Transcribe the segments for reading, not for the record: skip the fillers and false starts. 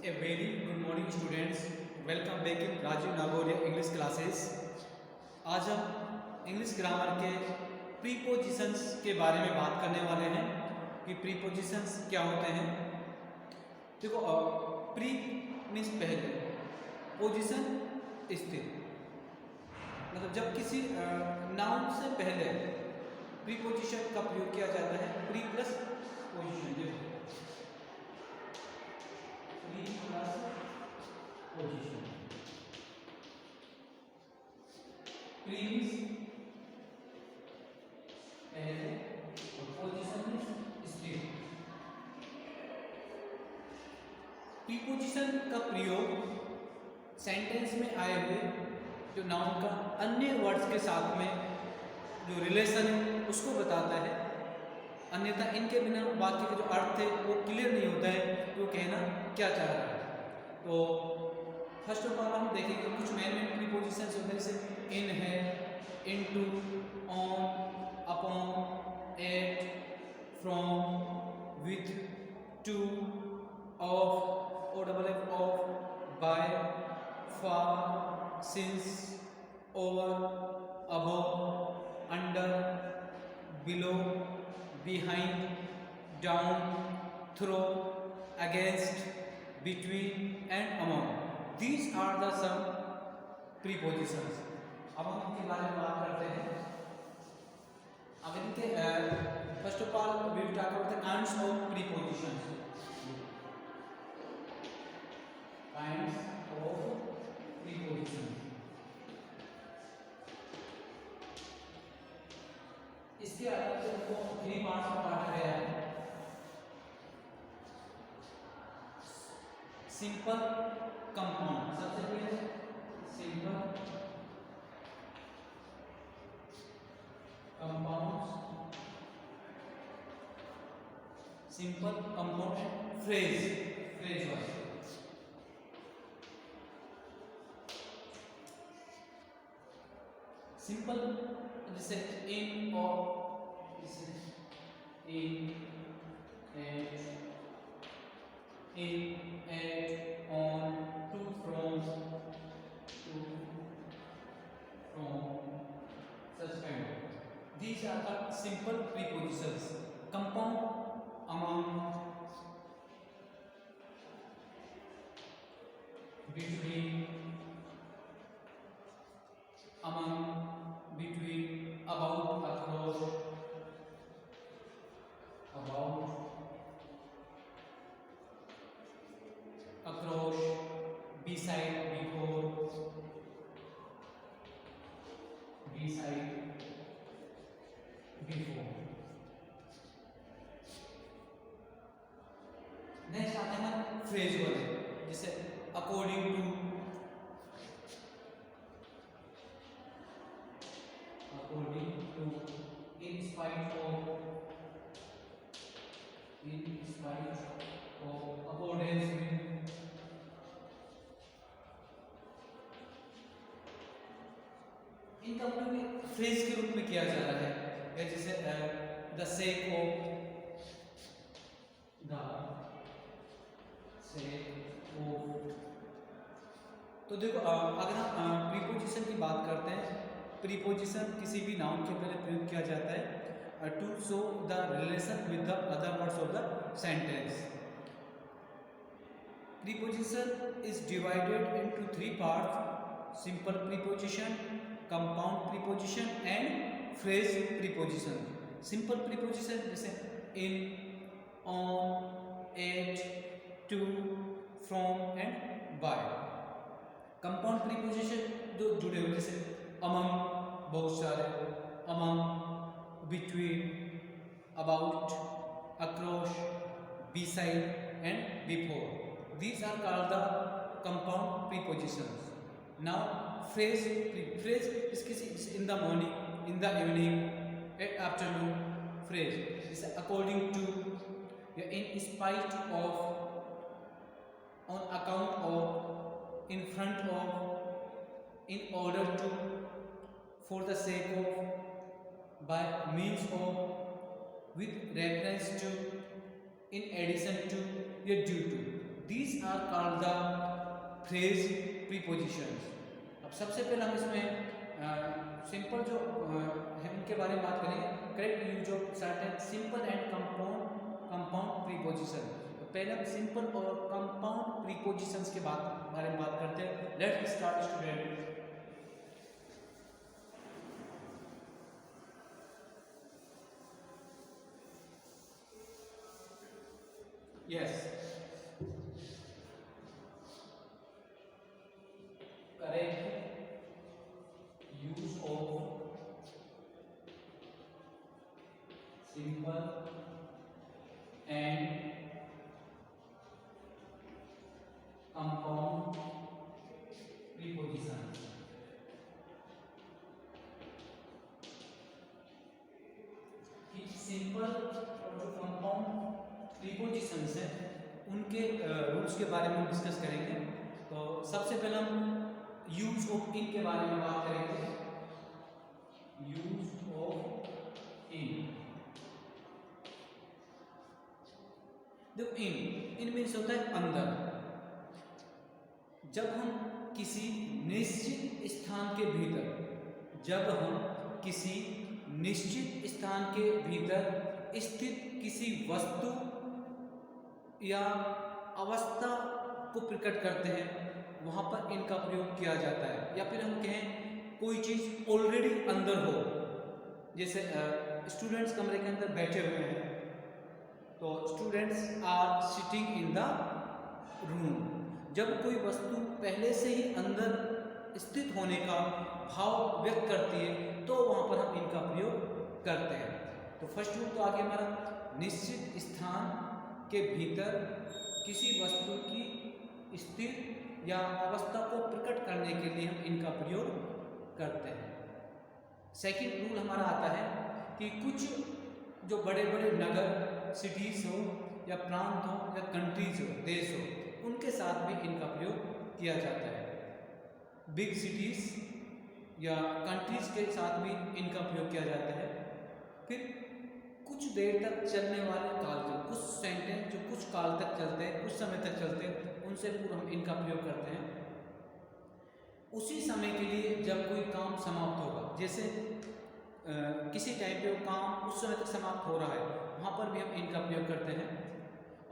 A very good morning students. Welcome back in Rajiv Nagoria English classes. आज हम English grammar के prepositions के बारे में बात करने वाले हैं कि प्रीपोजिशंस क्या होते हैं। देखो प्री मीन्स पहले, पोजीशन स्थिति, मतलब जब किसी नाउन से पहले प्रीपोजिशन का प्रयोग किया जाता है। प्री प्लस पोजीशन, देखो pre plus position, pre means पहले और पोजीशन मीन्स स्थिति। प्रीपोजिशन का प्रयोग सेंटेंस में आए हुए जो नाउन का अन्य वर्ड्स के साथ में जो रिलेशन है उसको बताता है, अन्यथा इनके बिना वाक्य का जो अर्थ है वो क्लियर नहीं होता है कि वो कहना क्या चाह रहा है। तो फर्स्ट ऑफ ऑल हम देखेंगे कुछ मेन प्रीपोजिशंस होते हैं, जैसे इन है, into, on, upon, at, from, with, to, of, O double F, off, by, for, since, over, above, under, below, behind, down, through, against, between and among. These are the some prepositions. अब हम इनके बारे में बात करते हैं। अब इनके first of all we will talk about the kinds of prepositions. Kinds of prepositions. इसके अलग से उनको 3 पार्ट्स में बांटा गया है। सिंपल कंपाउंड, सबसे पहले simple compounds, simple compound and phrase, phrase wise. Simple जैसे इन और in, at, on, to, from, such kind. These are the simple prepositions. Compound, among, between, among, between, about, across, about, across, beside, before, beside, before. Next आते हैं phrase वाले, जैसे according to, according to, in spite of, accordance with, इनका उपयोग phrase के रूप में किया जा रहा है, जैसे द सेक ऑफ, तो देखो अगर हम प्रीपोजिशन की बात करते हैं, प्रीपोजिशन किसी भी नाउन के पहले प्रयोग किया जाता है to show the relation with the other words of the sentence. Preposition is divided into 3 parts: simple preposition, compound preposition and phrase preposition. Simple preposition जैसे in, on, at, to, from and by. Compound preposition जो जुड़े हुए, जैसे among, बहुत सारे, among, between, about, across, beside and before. These are called the compound prepositions. Now phrase, phrase is किसी in the morning, in the evening, at afternoon. Phrase is according to, in spite of, on account of, in front of, in order to, for the sake of, by means of, with reference to, in addition to, या due to। These are called the phrase prepositions. अब सबसे पहले हम इसमें simple जो है उनके बारे में बात करेंगे। Correct use of certain simple and compound preposition. तो पहले हम सिंपल और कंपाउंड प्रीपोजिशंस के बारे में बात करते हैं। Let's start student. Yes, correct use of simple and compound preposition. Simple और जो कंपाउंड प्रीपोजिशंस हैं उनके रूल्स के बारे में डिस्कस करेंगे। तो सबसे पहले हम यूज ऑफ इन के बारे में बात करेंगे। यूज ऑफ इन। देखो इन मीन्स होता है अंदर। जब हम किसी निश्चित स्थान के भीतर, जब हम किसी निश्चित स्थान के भीतर स्थित किसी वस्तु या अवस्था को प्रकट करते हैं, वहां पर इनका प्रयोग किया जाता है। या फिर हम कहें कोई चीज ऑलरेडी अंदर हो, जैसे स्टूडेंट्स कमरे के अंदर बैठे हुए हैं, तो students are sitting in the room. जब कोई वस्तु पहले से ही अंदर स्थित होने का भाव व्यक्त करती है तो वहां पर हम इनका प्रयोग करते हैं। तो फर्स्ट रूल तो आगे हमारा, निश्चित स्थान के भीतर किसी वस्तु की स्थिति या अवस्था को प्रकट करने के लिए हम इनका प्रयोग करते हैं। सेकंड रूल हमारा आता है कि कुछ जो बड़े बड़े नगर, सिटीज हो या प्रांत हो या कंट्रीज हो, देश हो, उनके साथ भी इनका प्रयोग किया जाता है। बिग सिटीज या कंट्रीज के साथ भी इनका प्रयोग किया जाता है। फिर कुछ देर तक चलने वाले काल के कुछ सेंटेंस जो कुछ काल तक चलते हैं, कुछ समय तक चलते हैं, उनसे पूर्व हम इनका प्रयोग करते हैं। उसी समय के लिए जब कोई काम समाप्त होगा, जैसे किसी टाइम पे वो काम उस समय तक समाप्त हो रहा है, वहाँ पर भी हम इनका प्रयोग करते हैं।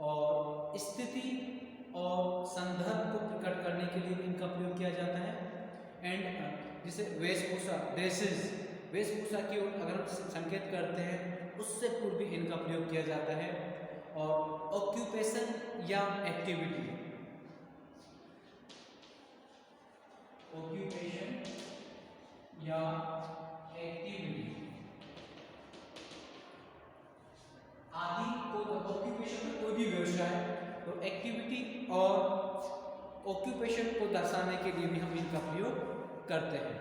और स्थिति और संदर्भ को प्रकट करने के लिए भी इनका प्रयोग किया जाता है। एंड जैसे वेशभूषा, ड्रेसेस, वेशभूषा की ओर अगर हम संकेत करते हैं, उससे पूर्व भी इनका प्रयोग किया जाता है। और ऑक्यूपेशन या एक्टिविटी, ऑक्यूपेशन या एक्टिविटी आदि को, ऑक्यूपेशन में कोई भी व्यवसाय, तो एक्टिविटी और ऑक्यूपेशन को दर्शाने के लिए भी हम इनका प्रयोग करते हैं।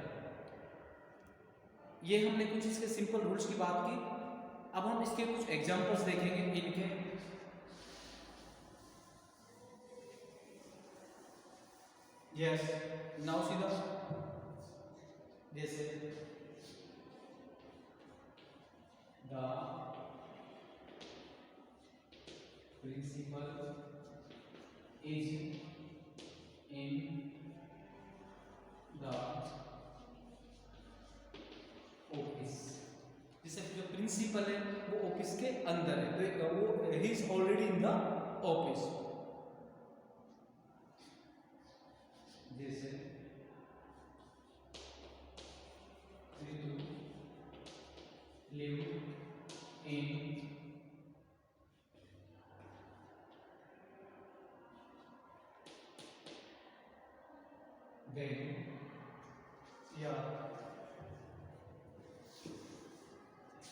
ये हमने कुछ इसके सिंपल रूल्स की बात की। अब हम इसके कुछ एग्जांपल्स देखेंगे इनके। यस, नाउ सी द, जैसे the principal is in the office. जैसे जो प्रिंसिपल है वो ऑफिस के अंदर है, तो वो he is already in the office. जैसे लिव इन Delhi या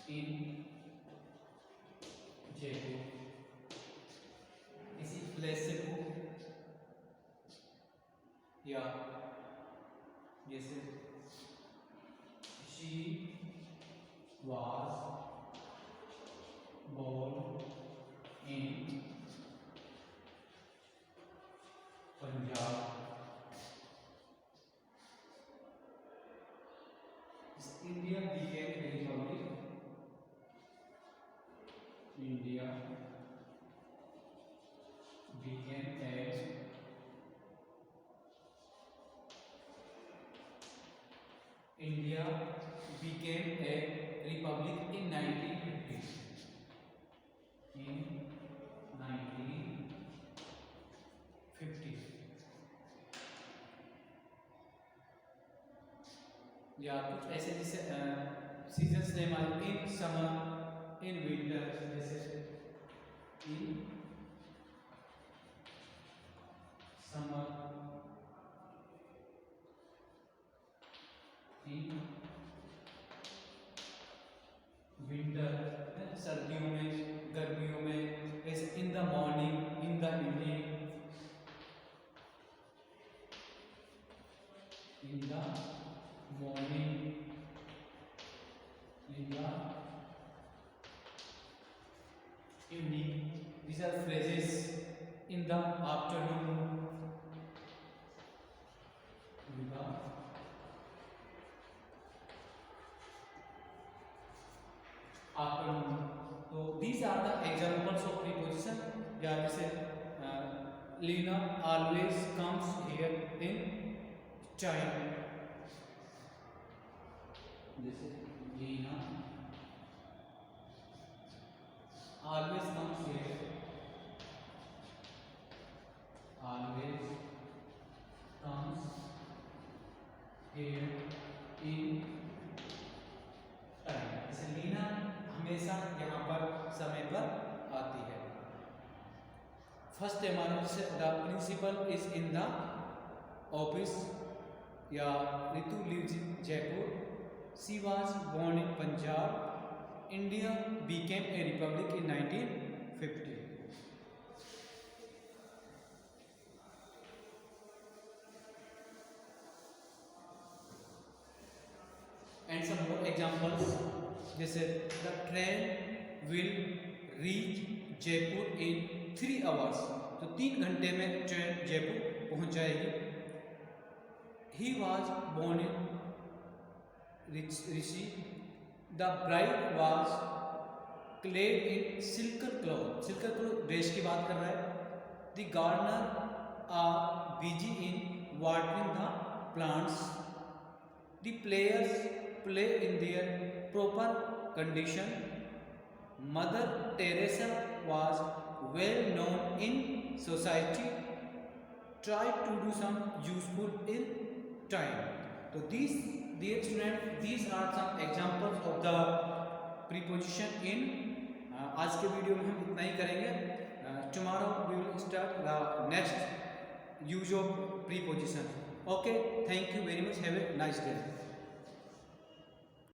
इन जयपुर, किसी प्लेस से हो, या जैसे she was born in Punjab. India became a republic. India became a India became a republic in 1950. In 1950. या कुछ ऐसे जैसे सीजन्स नेम आए इन समर, इन विंटर, जैसे इन समर, इन विंटर सर्दियों में, गर्मियों में, ऐसे in the morning, in the evening, in the morning, in the evening. These are phrases. In the afternoon, in the afternoon. So these are the examples of preposition. Yeah, जैसे Lena always comes here in time. जैसे Lena always comes here, always comes here in time. जैसे लीना हमेशा यहाँ पर समय पर आती है. फर्स्ट है हमारा जैसे the principal is in the office, या Ritu lives in Jaipur. She was born in Punjab. India became a republic in 1950. And some more examples. जैसे the train will reach Jaipur in 3 hours. तो 3 घंटे में ट्रेन जयपुर पहुंच जाएगी. He was born in Rishi. The bride was clad in silken cloth. Silken cloth dress की बात कर रहा है. The gardener are busy in watering the plants. The players play in their proper condition. Mother Teresa was well known in society. Try to do some useful in time. So these, dear students, these are some examples of the preposition in. आज के video में हम इतना ही करेंगे. Tomorrow we will start the next use of preposition. Okay, thank you very much. Have a nice day.